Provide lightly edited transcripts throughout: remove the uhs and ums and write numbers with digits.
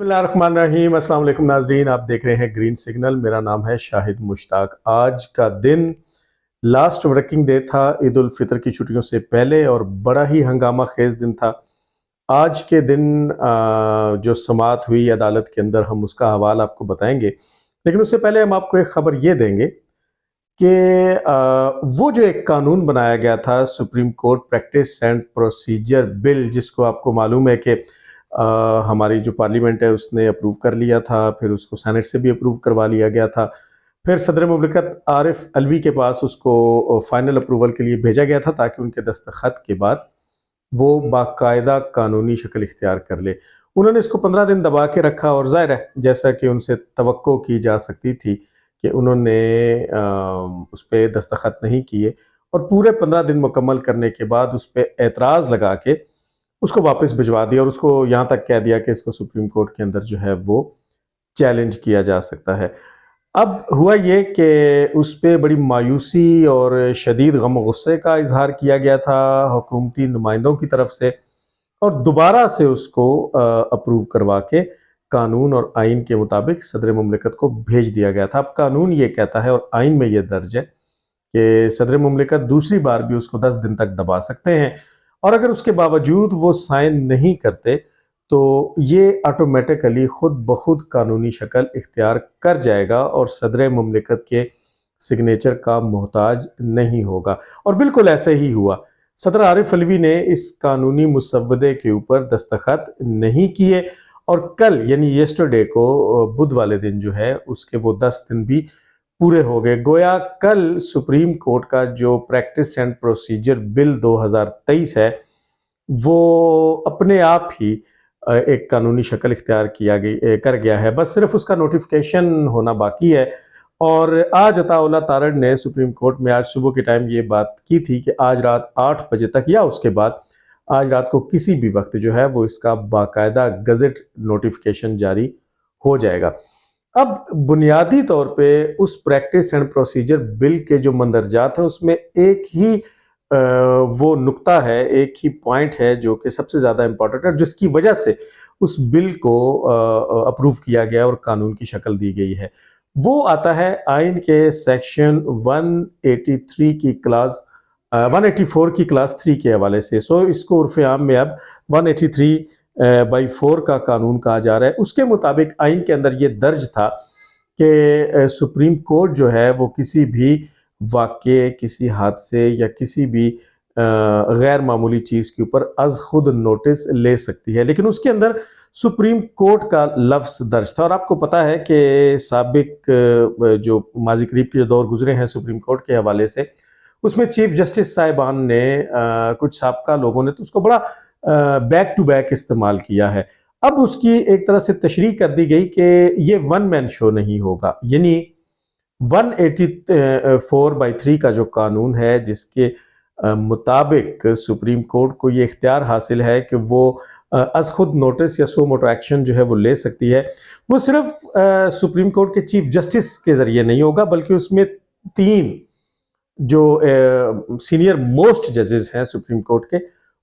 बिस्मिल्लाहिर्रहमानिर्रहीम। अस्सलाम वालेकुम नाज़रीन, आप देख रहे हैं ग्रीन सिग्नल। मेरा नाम है शाहिद मुश्ताक। आज का दिन लास्ट वर्किंग डे था ईद उल फितर की छुट्टियों से पहले और बड़ा ही हंगामा खेज दिन था। आज के दिन जो समाअत हुई अदालत के अंदर, हम उसका हवाला आपको बताएंगे, लेकिन उससे पहले हम आपको एक खबर ये देंगे कि वो जो एक कानून बनाया गया था, supreme court practice and procedure bill, जिसको आपको मालूम है कि हमारी जो पार्लियामेंट है उसने अप्रूव कर लिया था, फिर उसको सेनेट से भी अप्रूव करवा लिया गया था, फिर सदर मुमलिकत आरिफ अलवी के पास उसको फाइनल अप्रूवल के लिए भेजा गया था ताकि उनके दस्तखत के बाद वो बाकायदा कानूनी शक्ल इख्तियार कर ले। उन्होंने इसको 15 दिन दबा के रखा और ज़ाहिर है, जैसा कि उनसे तवक्को की जा सकती थी कि उन्होंने उस पर दस्तखत नहीं किए, और पूरे 15 दिन मुकम्मल करने के बाद उस पर एतराज़ लगा के उसको वापस भिजवा दिया और उसको यहाँ तक कह दिया कि इसको सुप्रीम कोर्ट के अंदर जो है वो चैलेंज किया जा सकता है। अब हुआ ये कि उस पर बड़ी मायूसी और शदीद गम गुस्से का इजहार किया गया था हुकूमती नुमाइंदों की तरफ से, और दोबारा से उसको अप्रूव करवा के कानून और आइन के मुताबिक सदर मुमलिकत को भेज दिया गया था। अब कानून ये कहता है और आइन में ये दर्ज है कि सदर मुमलिकत दूसरी बार भी उसको 10 दिन तक दबा सकते हैं, और अगर उसके बावजूद वो साइन नहीं करते तो ये ऑटोमेटिकली खुद ब खुद कानूनी शक्ल इख्तियार कर जाएगा और सदर मुमलिकत के सिग्नेचर का मोहताज नहीं होगा। और बिल्कुल ऐसे ही हुआ। सदर आरिफ अलवी ने इस कानूनी मुसव्वदे के ऊपर दस्तखत नहीं किए, और कल यानी यस्टरडे को, बुध वाले दिन जो है, उसके वो 10 दिन भी पूरे हो गए। गोया कल सुप्रीम कोर्ट का जो प्रैक्टिस एंड प्रोसीजर बिल 2023 है वो अपने आप ही एक कानूनी शक्ल इख्तियार कर गया है। बस सिर्फ उसका नोटिफिकेशन होना बाकी है। और आज अताउल्लाह तारड़ ने सुप्रीम कोर्ट में आज सुबह के टाइम ये बात की थी कि आज रात 8 बजे तक या उसके बाद आज रात को किसी भी वक्त जो है वो इसका बाकायदा गज़ट नोटिफिकेशन जारी हो जाएगा। अब बुनियादी तौर पे उस प्रैक्टिस एंड प्रोसीजर बिल के जो मंदरजात हैं उसमें एक ही वो नुक्ता है, एक ही पॉइंट है जो कि सबसे ज़्यादा इम्पोर्टेंट है, जिसकी वजह से उस बिल को अप्रूव किया गया और कानून की शक्ल दी गई है। वो आता है आइन के सेक्शन 183 की क्लास 184 की क्लास 3 के हवाले से। सो इसको उर्फ़ आम में अब 183/4 का कानून कहा जा रहा है। उसके मुताबिक आइन के अंदर ये दर्ज था कि सुप्रीम कोर्ट जो है वो किसी भी वाक़े, किसी हादसे या किसी भी गैर मामूली चीज़ के ऊपर अज़ खुद नोटिस ले सकती है, लेकिन उसके अंदर सुप्रीम कोर्ट का लफ्ज़ दर्ज था। और आपको पता है कि साबिक जो माजी करीब के जो दौर गुजरे हैं सुप्रीम कोर्ट के हवाले से, उसमें चीफ जस्टिस साहिबान ने कुछ साबका लोगों ने तो उसको बड़ा बैक टू बैक इस्तेमाल किया है। अब उसकी एक तरह से तशरीह कर दी गई कि ये वन मैन शो नहीं होगा, यानी 184/3 का जो कानून है, जिसके मुताबिक सुप्रीम कोर्ट को ये इख्तियार हासिल है कि वो अज़ खुद नोटिस या सो मोटो एक्शन जो है वो ले सकती है, वो सिर्फ सुप्रीम कोर्ट के चीफ जस्टिस के ज़रिए नहीं होगा, बल्कि उसमें 3 जो सीनियर मोस्ट जजेस हैं सुप्रीम कोर्ट के,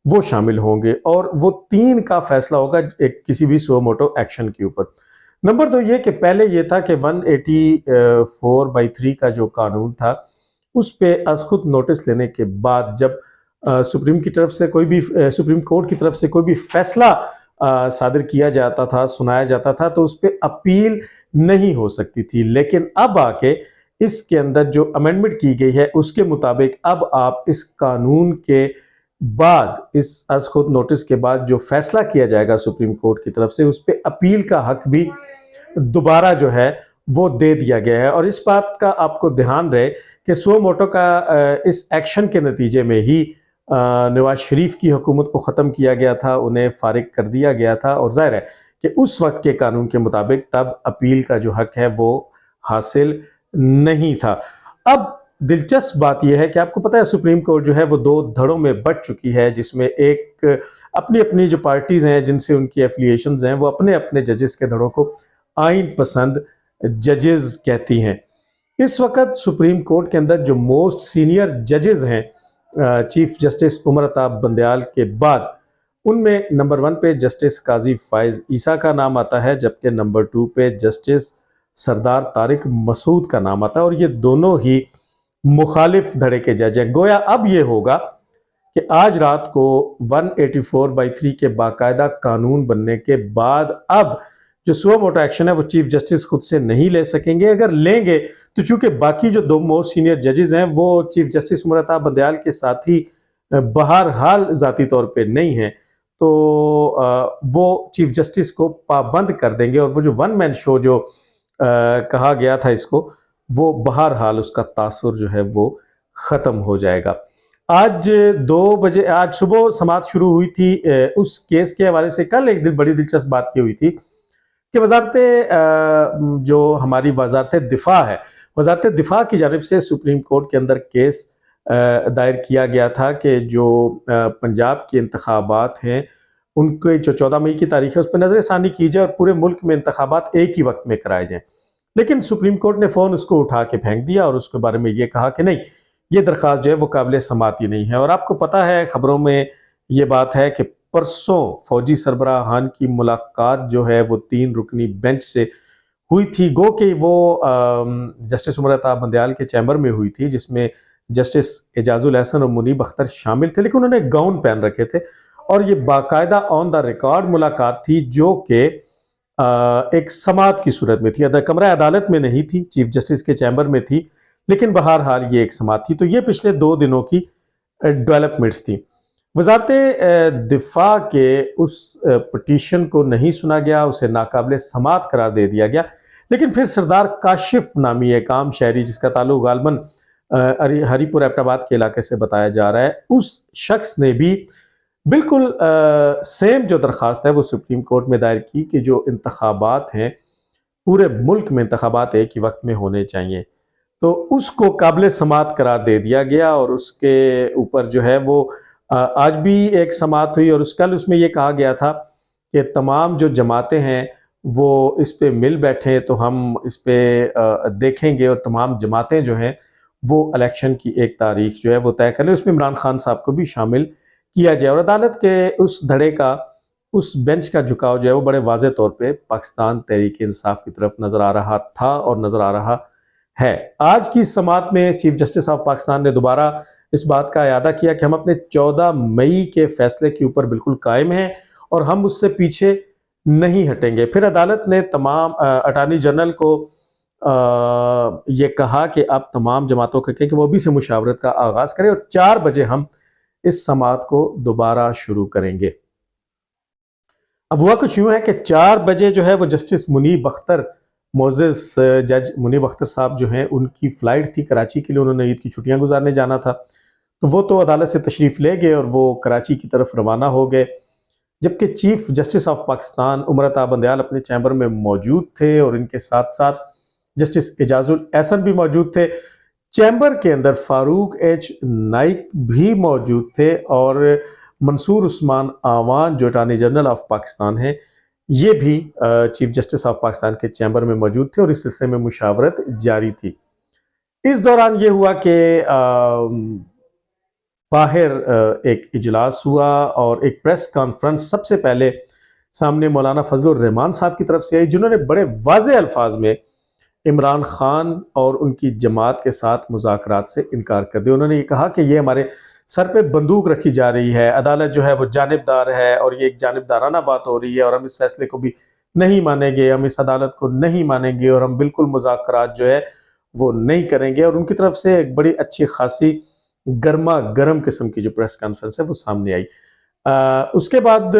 वो शामिल होंगे, और वो 3 का फैसला होगा एक किसी भी सो मोटो एक्शन के ऊपर। नंबर 2 ये कि पहले ये था कि 184/3 का जो कानून था उस पे अज़ खुद नोटिस लेने के बाद जब सुप्रीम कोर्ट की तरफ से कोई भी फैसला सादिर किया जाता था, सुनाया जाता था, तो उस पर अपील नहीं हो सकती थी। लेकिन अब आके इसके अंदर जो अमेंडमेंट की गई है उसके मुताबिक अब आप इस कानून के बाद, इस अज़ खुद नोटिस के बाद जो फैसला किया जाएगा सुप्रीम कोर्ट की तरफ से, उस पर अपील का हक भी दोबारा जो है वो दे दिया गया है। और इस बात का आपको ध्यान रहे कि सो मोटो का इस एक्शन के नतीजे में ही नवाज शरीफ की हुकूमत को ख़त्म किया गया था, उन्हें फारिग कर दिया गया था, और जाहिर है कि उस वक्त के कानून के मुताबिक तब अपील का जो हक है वो हासिल नहीं था। अब दिलचस्प बात यह है कि आपको पता है सुप्रीम कोर्ट जो है वो 2 धड़ों में बंट चुकी है, जिसमें एक अपनी अपनी जो पार्टीज़ हैं जिनसे उनकी एफिलिएशंस हैं वो अपने अपने जजेस के धड़ों को आइन पसंद जजेस कहती हैं। इस वक्त सुप्रीम कोर्ट के अंदर जो मोस्ट सीनियर जजेस हैं, चीफ जस्टिस उमर अताब बंदयाल के बाद, उनमें नंबर 1 पे जस्टिस काजी फाइज ईसा का नाम आता है, जबकि नंबर 2 पे जस्टिस सरदार तारिक मसूद का नाम आता है, और ये दोनों ही मुखालिफ धड़े के जज हैं। गोया अब ये होगा कि आज रात को 184/3 के बाकायदा कानून बनने के बाद अब जो सुओ मोटो एक्शन है वो चीफ जस्टिस खुद से नहीं ले सकेंगे। अगर लेंगे तो चूंकि बाकी जो 2 मोस्ट सीनियर जजेस हैं वो चीफ जस्टिस उमर बंदयाल के साथ ही बहरहाल जाती तौर पे नहीं है, तो वो चीफ जस्टिस को पाबंद कर देंगे, और वो जो 1 मैन शो जो कहा गया था इसको, वो बहरहाल उसका तासुर जो है वो ख़त्म हो जाएगा। आज 2 बजे आज सुबह समाअत शुरू हुई थी। उस केस के हवाले से कल एक बड़ी दिलचस्प बात ये हुई थी कि जो हमारी वजारत दिफा है, वजारत दिफा की जानिब से सुप्रीम कोर्ट के अंदर केस दायर किया गया था कि जो पंजाब के इंतखाबात हैं उनके जो 14 मई की तारीख है उस पर नजरसानी की जाए और पूरे मुल्क में इंतखाबात एक ही वक्त में कराए जाएं। लेकिन सुप्रीम कोर्ट ने फ़ौरन उसको उठा के फेंक दिया और उसके बारे में ये कहा कि नहीं, ये दरख्वास्त जो है वो काबिल समाअत ही नहीं है। और आपको पता है, खबरों में ये बात है कि परसों फौजी सरबराहान की मुलाकात जो है वो 3 रुकनी बेंच से हुई थी। गो कि वो जस्टिस उमर अता बंदयाल के चैम्बर में हुई थी, जिसमें जस्टिस एजाजुल एहसन और मुनीब अख्तर शामिल थे, लेकिन उन्होंने गाउन पहन रखे थे और ये बाकायदा ऑन द रिकॉर्ड मुलाकात थी जो कि एक समाअत की सूरत में थी। कमरा अदालत में नहीं थी, चीफ जस्टिस के चैम्बर में थी, लेकिन बहरहाल ये एक समाअत थी। तो ये पिछले 2 दिनों की डेवलपमेंट्स थी। वजारत दिफा के उस पटिशन को नहीं सुना गया, उसे नाकाबिल समाअत करार दे दिया गया। लेकिन फिर सरदार काशिफ नामी एक आम शहरी, जिसका ताल्लुक गालबन हरीपुर एबटाबाद के इलाके से बताया जा रहा है, उस शख्स ने भी बिल्कुल सेम जो दरख्वास्त है वो सुप्रीम कोर्ट में दायर की कि जो इंतखाबात हैं, पूरे मुल्क में इंतखाबात एक ही वक्त में होने चाहिए। तो उसको काबिल समाअत करार दे दिया गया और उसके ऊपर जो है वो आज भी एक समाअत हुई और कल उसमें ये कहा गया था कि तमाम जो जमातें हैं वो इस पे मिल बैठे तो हम इस पे देखेंगे, और तमाम जमातें जो हैं वो इलेक्शन की एक तारीख जो है वो तय कर लें, उसमें इमरान खान साहब को भी शामिल किया जाए। और अदालत के उस धड़े का, उस बेंच का झुकाव जो है वो बड़े वाज़े तौर पे पाकिस्तान तहरीक इंसाफ की तरफ नज़र आ रहा था और नज़र आ रहा है। आज की समाअत में चीफ जस्टिस ऑफ पाकिस्तान ने दोबारा इस बात का इयादा किया कि हम अपने 14 मई के फैसले के ऊपर बिल्कुल कायम हैं और हम उससे पीछे नहीं हटेंगे। फिर अदालत ने तमाम अटॉर्नी जनरल को ये कहा कि अब तमाम जमातों के कि वो भी से मुशावरत का आगाज़ करें और 4 बजे हम इस समाअत को दोबारा शुरू करेंगे। अब हुआ कुछ यूँ है कि 4 बजे जो है वो जस्टिस मुनीब अख्तर, मोजेस जज मुनीब अख्तर साहब जो हैं, उनकी फ़्लाइट थी कराची के लिए, उन्होंने ईद की छुट्टियां गुजारने जाना था, तो वो तो अदालत से तशरीफ़ ले गए और वो कराची की तरफ रवाना हो गए। जबकि chief justice of Pakistan Umar Ata Bandial अपने चैम्बर में मौजूद थे और इनके साथ साथ जस्टिस एजाजुल एहसन भी मौजूद थे। चैम्बर के अंदर फारूक एच नाइक भी मौजूद थे और मंसूर उस्मान आवान जो अटॉर्नी जनरल ऑफ पाकिस्तान है, ये भी चीफ जस्टिस ऑफ पाकिस्तान के चैम्बर में मौजूद थे और इस सिलसिले में मुशावरत जारी थी। इस दौरान ये हुआ कि बाहर एक इजलास हुआ और एक प्रेस कॉन्फ्रेंस सबसे पहले सामने मौलाना फजलुर रहमान साहब की तरफ से आई, जिन्होंने बड़े वाज़े अल्फाज में इमरान खान और उनकी जमात के साथ मुज़ाकरात से इनकार कर दिया। उन्होंने ये कहा कि ये हमारे सर पे बंदूक रखी जा रही है, अदालत जो है वो जानिबदार है और ये एक जानिबदाराना बात हो रही है और हम इस फैसले को भी नहीं मानेंगे, हम इस अदालत को नहीं मानेंगे और हम बिल्कुल मुज़ाकरात जो है वो नहीं करेंगे। और उनकी तरफ से एक बड़ी अच्छी खासी गर्मा गर्म किस्म की जो प्रेस कॉन्फ्रेंस है वो सामने आई। उसके बाद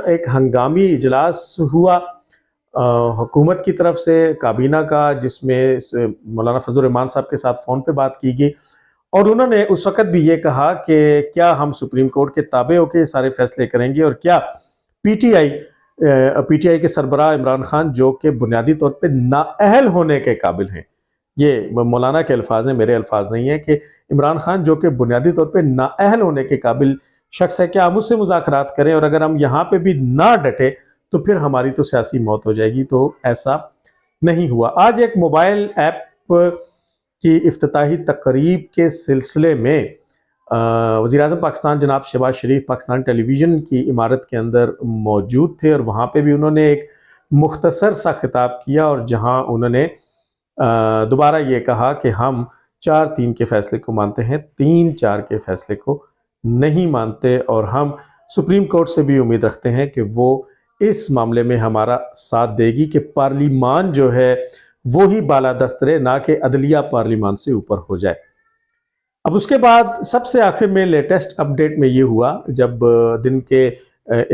एक हंगामी इजलास हुआ हुकूमत की तरफ से काबीना का, जिसमें मौलाना फजलुर रहमान साहब के साथ फ़ोन पे बात की गई और उन्होंने उस वक़्त भी ये कहा कि क्या हम सुप्रीम कोर्ट के ताबे होकर सारे फैसले करेंगे और क्या पीटीआई के सरबराह इमरान खान जो कि बुनियादी तौर पे नाअहल होने के काबिल हैं, ये मौलाना के अल्फाज हैं, मेरे अल्फाज नहीं है, कि इमरान खान जो कि बुनियादी तौर पे नाअहल होने के काबिल शख्स है, क्या हम उससे मुज़ाकरात करें और अगर हम यहाँ पे भी ना डटे तो फिर हमारी तो सियासी मौत हो जाएगी। तो ऐसा नहीं हुआ। आज एक मोबाइल ऐप की इफ्तिताही तकरीब के सिलसिले में वज़ीर-ए-आज़म पाकिस्तान जनाब शहबाज शरीफ पाकिस्तान टेलीविज़न की इमारत के अंदर मौजूद थे और वहाँ पे भी उन्होंने एक मुख्तसर सा खिताब किया और जहाँ उन्होंने दोबारा ये कहा कि हम 4-3 के फ़ैसले को मानते हैं, 3-4 के फ़ैसले को नहीं मानते और हम सुप्रीम कोर्ट से भी उम्मीद रखते हैं कि वो इस मामले में हमारा साथ देगी कि पार्लिमान जो है वो ही बालादस्त रहे, ना कि अदलिया पार्लिमान से ऊपर हो जाए। अब उसके बाद सबसे आखिर में लेटेस्ट अपडेट में ये हुआ जब दिन के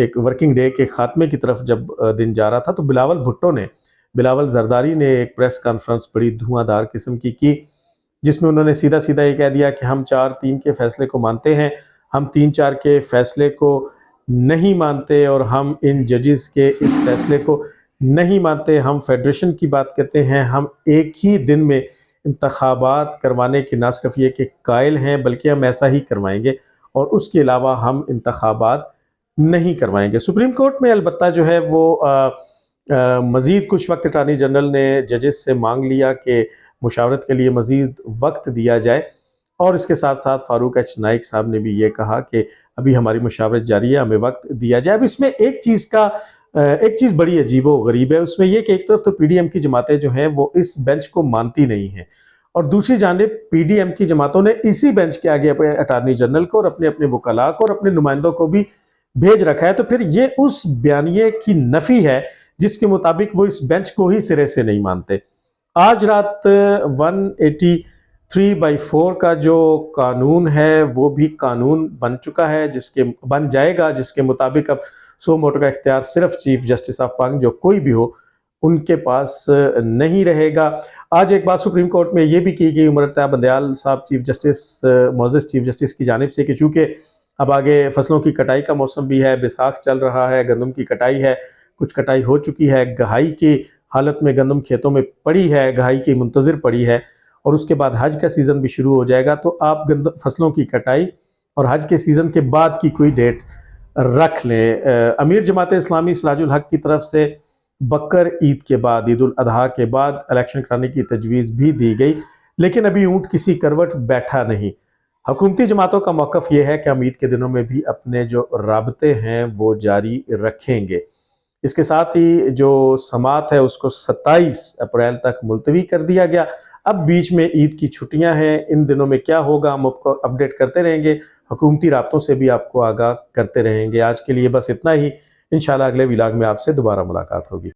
एक वर्किंग डे के खात्मे की तरफ जब दिन जा रहा था तो बिलावल जरदारी ने एक प्रेस कॉन्फ्रेंस बड़ी धुआंधार किस्म की जिसमें उन्होंने सीधा सीधा ये कह दिया कि हम 4-3 के फैसले को मानते हैं, हम 3-4 के फैसले को नहीं मानते और हम इन जजेस के इस फैसले को नहीं मानते। हम फेडरेशन की बात करते हैं, हम एक ही दिन में इंतखाबात करवाने के ना सिर्फ ये कि कायल हैं बल्कि हम ऐसा ही करवाएंगे और उसके अलावा हम इंतखाबात नहीं करवाएंगे। सुप्रीम कोर्ट में अलबत्ता जो है वो मज़ीद कुछ वक्त अटार्नी जनरल ने जजेस से मांग लिया कि मुशावरत के लिए मज़ीद वक्त दिया जाए और इसके साथ साथ फारूक एच नाइक साहब ने भी ये कहा कि अभी हमारी मुशावरत जारी है, हमें वक्त दिया जाए। अब इसमें एक चीज़ बड़ी अजीबो गरीब है, उसमें यह कि एक तरफ तो पीडीएम की जमातें जो हैं वो इस बेंच को मानती नहीं हैं और दूसरी जानिब पीडीएम की जमातों ने इसी बेंच के आगे अपने अटार्नी जनरल को और अपने अपने वकला को और अपने नुमाइंदों को भी भेज रखा है। तो फिर ये उस बयानिए की नफी है जिसके मुताबिक वो इस बेंच को ही सिरे से नहीं मानते। आज रात 183/4 का जो कानून है वो भी कानून बन जाएगा जिसके मुताबिक अब सो मोटो का इख्तियार सिर्फ चीफ जस्टिस ऑफ पाक जो कोई भी हो उनके पास नहीं रहेगा। आज एक बात सुप्रीम कोर्ट में ये भी की गई उमर बंदयाल साहब मोअज़्ज़ज़ चीफ जस्टिस की जानिब से कि चूँकि अब आगे फसलों की कटाई का मौसम भी है, बैसाख चल रहा है, गंदम की कटाई है, कुछ कटाई हो चुकी है, गहाई की हालत में गंदम खेतों में पड़ी है, गहाई की मुंतज़िर पड़ी है और उसके बाद हज का सीज़न भी शुरू हो जाएगा। तो आप फसलों की कटाई और हज के सीज़न के बाद की कोई डेट रख लें। अमीर जमात इस्लामी सिराजुल हक की तरफ से बकर ईद के बाद, ईद उल अजहा के बाद इलेक्शन कराने की तजवीज़ भी दी गई, लेकिन अभी ऊँट किसी करवट बैठा नहीं। हुकूमती जमातों का मौक़िफ़ यह है कि हम ईद के दिनों में भी अपने जो राबते हैं वो जारी रखेंगे। इसके साथ ही जो समात है उसको 27 अप्रैल तक मुलतवी कर दिया गया। अब बीच में ईद की छुट्टियां हैं, इन दिनों में क्या होगा हम आपको अपडेट करते रहेंगे, हुकूमती राब्तों से भी आपको आगाह करते रहेंगे। आज के लिए बस इतना ही, इंशाल्लाह अगले व्लॉग में आपसे दोबारा मुलाकात होगी।